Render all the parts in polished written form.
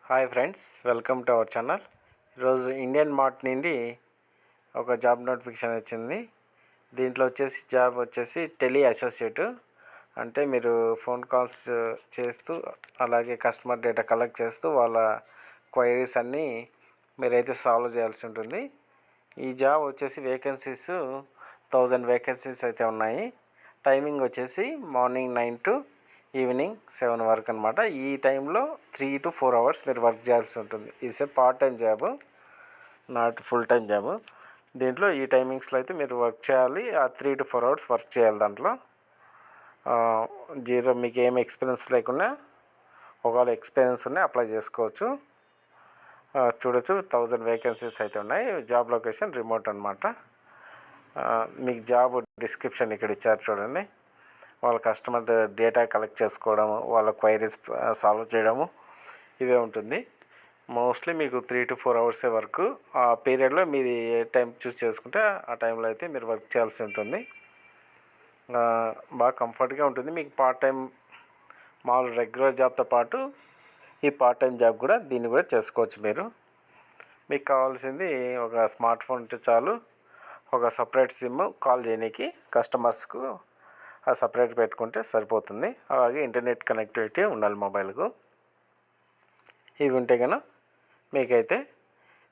Hi friends, welcome to our channel. ఈరోజు Indian mart నుండి ఒక జాబ్ నోటిఫికేషన్ వచ్చింది. దీంట్లో జాబ్ వచ్చేసి టెలి అసోసియేట్. అంటే మీరు ఫోన్ కాల్స్ చేస్తూ అలాగే కస్టమర్ డేటా కలెక్ట్ చేస్తూ వాళ్ళ క్వైరీస్ అన్నీ మీరైతే సాల్వ్ చేయాల్సి ఉంటుంది. ఈ జాబ్ వచ్చేసి వేకెన్సీస్ 1000 వేకెన్సీస్ అయితే ఉన్నాయి. టైమింగ్ వచ్చేసి మార్నింగ్ 9 to ఈవినింగ్ 7 వరకు అనమాట. ఈ టైంలో 3 to 4 అవర్స్ మీరు వర్క్ చేయాల్సి ఉంటుంది. Is a part time job, not full time job. దీంట్లో ఈ టైమింగ్స్లో అయితే మీరు వర్క్ చేయాలి. ఆ 3 to 4 అవర్స్ వర్క్ చేయాలి. దాంట్లో మీకు ఏం ఎక్స్పీరియన్స్ లేకుండా, ఒకవేళ ఎక్స్పీరియన్స్ ఉన్నాయి అప్లై చేసుకోవచ్చు. చూడొచ్చు 1000 వేకెన్సీస్ అయితే ఉన్నాయి. జాబ్ లొకేషన్ రిమోట్ అనమాట. మీకు జాబ్ డిస్క్రిప్షన్ ఇక్కడ ఇచ్చారు చూడండి. వాళ్ళ కస్టమర్ డేటా కలెక్ట్ చేసుకోవడము, వాళ్ళ క్వైరీస్ సాల్వ్ చేయడము ఇవే ఉంటుంది. మోస్ట్లీ మీకు 3 to 4 అవర్సే వర్క్. ఆ పీరియడ్లో మీరు ఏ టైం చూస్ చేసుకుంటే ఆ టైంలో అయితే మీరు వర్క్ చేయాల్సి ఉంటుంది. బాగా కంఫర్ట్గా ఉంటుంది. మీకు పార్ట్ టైం మామూలు రెగ్యులర్ జాబ్తో పాటు ఈ పార్ట్ టైం జాబ్ కూడా దీన్ని కూడా చేసుకోవచ్చు. మీకు కావాల్సింది ఒక స్మార్ట్ ఫోన్ ఉంటే చాలు. ఒక సపరేట్ సిమ్ కాల్ చేయడానికి కస్టమర్స్కు సపరేట్ పెట్టుకుంటే సరిపోతుంది. అలాగే ఇంటర్నెట్ కనెక్టివిటీ ఉండాలి మొబైల్కు. ఇవి ఉంటే కనుక మీకైతే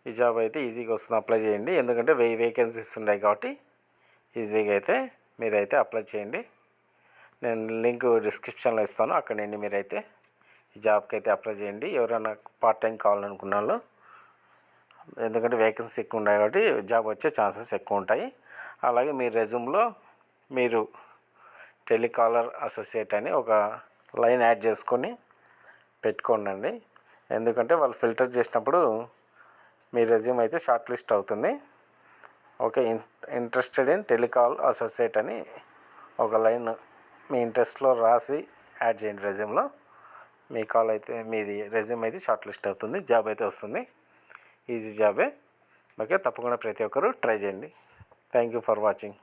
ఈ జాబ్ అయితే ఈజీగా వస్తుంది. అప్లై చేయండి. ఎందుకంటే 1000 వేకెన్సీస్ ఉన్నాయి కాబట్టి ఈజీగా అయితే మీరైతే అప్లై చేయండి. నేను లింక్ డిస్క్రిప్షన్లో ఇస్తాను. అక్కడ నుండి మీరైతే ఈ జాబ్కి అయితే అప్లై చేయండి. ఎవరైనా పార్ట్ టైం కావాలనుకున్న వాళ్ళు, ఎందుకంటే వేకెన్సీ ఎక్కువ ఉన్నాయి కాబట్టి జాబ్ వచ్చే ఛాన్సెస్ ఎక్కువ ఉంటాయి. అలాగే మీ రెజ్యూమ్లో మీరు టెలికాలర్ అసోసియేట్ అని ఒక లైన్ యాడ్ చేసుకొని పెట్టుకోండి. ఎందుకంటే వాళ్ళు ఫిల్టర్ చేసినప్పుడు మీ రెజ్యూమ్ అయితే షార్ట్ లిస్ట్ అవుతుంది. Okay, interested in telecall associate అని ఒక లైన్ మీ ఇంట్రెస్ట్లో రాసి యాడ్ చేయండి రెజ్యూమ్లో. మీది రెజ్యూమ్ అయితే షార్ట్ లిస్ట్ అవుతుంది. జాబ్ అయితే వస్తుంది. ఈజీ జాబే. ఓకే, తప్పకుండా ప్రతి ఒక్కరు ట్రై చేయండి. Thank you for watching.